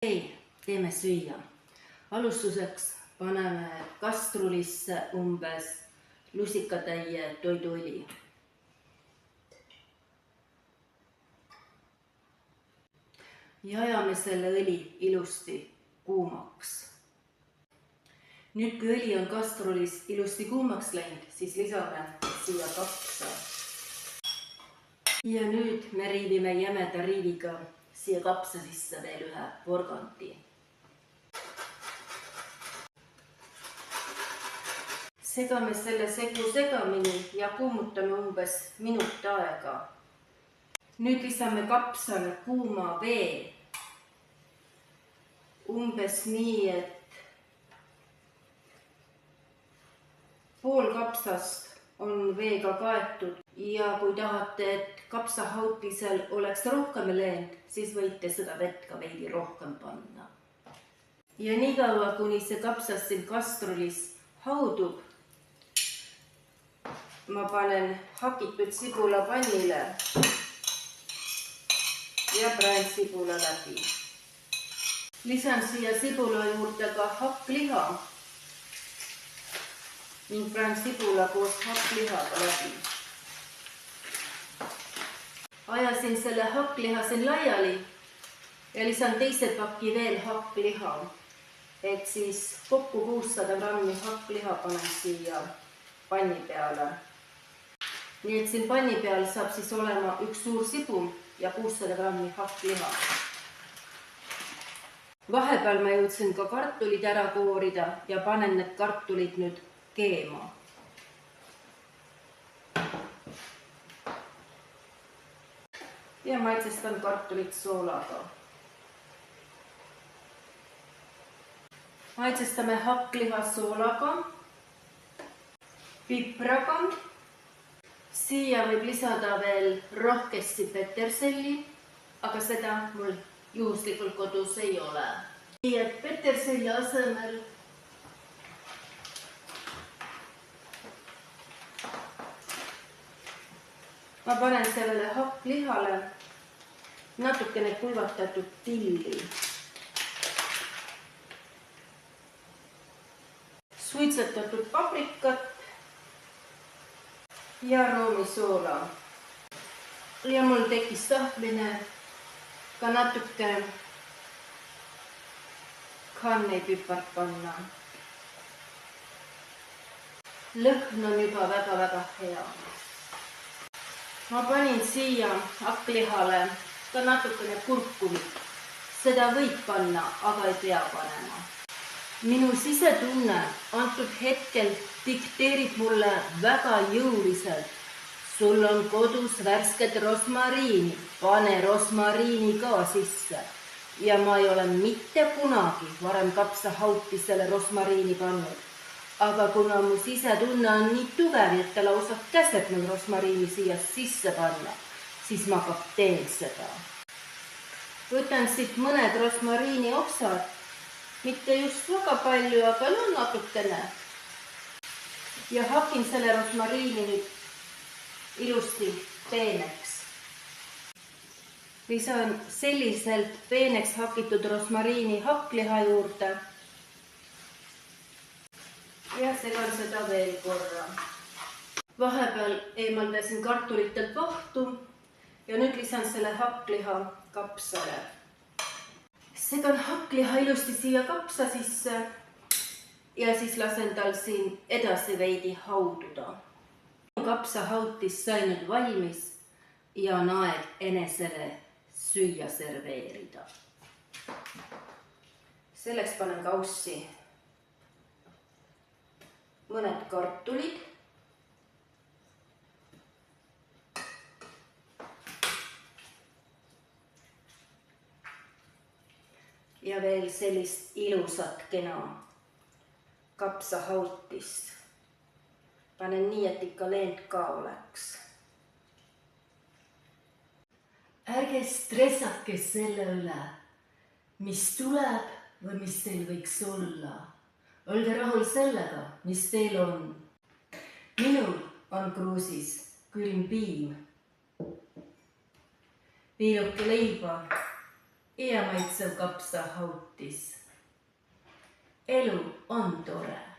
Teeme süüa. Alustuseks paneme kastrulisse umbes lusikatäie toiduõli. Ja ajame selle õli ilusti kuumaks. Nüüd, kui õli on kastrulis ilusti kuumaks läinud, siis lisame siia kapsa. Ja nüüd me riivime jämeda riiviga siia kapsa sisse veel ühe porgandi. Segame selle segu segamini ja kuumutame umbes minut aega. Nüüd lisame kapsale kuuma vee. Umbes nii, et pool kapsast on veega kaetud ja kui tahate, et kapsahautisel oleks rohkem leent, siis võite seda vett ka veidi rohkem panna. Ja nii kaua, kuni see kapsas siin kastrulis haudub, ma panen hakitud sibula pannile ja praen sibula läbi. Lisan siia sibula juurde ka hakkliha ning praen sibula koos hakklihaga läbi. Ajasin selle hakkliha siin laiali ja lisan teise paki veel hakkliha, et siis kokku 600 grammi hakkliha panen siia panni peale. Nii et siin panni peal saab siis olema üks suur sibul ja 600 grammi hakkliha. Vahepeal ma jõudsin ka kartulid ära koorida ja panen need kartulid nüüd keema. Ja maitsestan kartulit soolaga. Maitsestame hakkliha soolaga, pipraga. Siia võib lisada veel rohkesti peterselli, aga seda mul juhuslikult kodus ei ole. Nii et peterselli asemel ma panen sellele hakklihale natukene kuivatatud tilli, suitsetatud paprikat ja roomisoola. Ja mul tekkis tahtmine ka natuke kannepipart panna. Lõhn on juba väga-väga hea. Ma panin siia hakklihale ka natukene kurkumit. Seda võib panna, aga ei pea panema. Minu sisetunne antud hetkel dikteerib mulle väga jõuliselt. Sul on kodus värsket rosmariini, pane rosmariini ka sisse. Ja ma ei ole mitte kunagi varem kapsahautisele rosmariini pannud. Aga kuna mu sisetunne on nii tugev, et ta lausa käseb mul rosmariini siia sisse panna, siis ma ka teen seda. Võtan siit mõned rosmariini oksad, mitte just väga palju, aga natukene. Ja hakin selle rosmariini nüüd ilusti peeneks. Lisan selliselt peeneks hakitud rosmariini hakkliha juurde ja segan seda veel korra. Vahepeal eemaldasin kartulitelt vahtu ja nüüd lisan selle hakkliha kapsale. Segan hakkliha ilusti siia kapsa sisse ja siis lasen tal siin edasi veidi haududa. Kapsahautis sai nüüd valmis ja on aeg enesele süüa serveerida. Selleks panen kaussi mõned kartulid ja veel sellist ilusat kena kapsahautist. Panen nii, et ikka leent ka oleks. Ärge stressake selle üle, mis tuleb või mis teil võiks olla. Olge rahul sellega, mis teil on. Minul on kruusis külm piim, piiluke leiba ja maitsev kapsahautis. Elu on tore.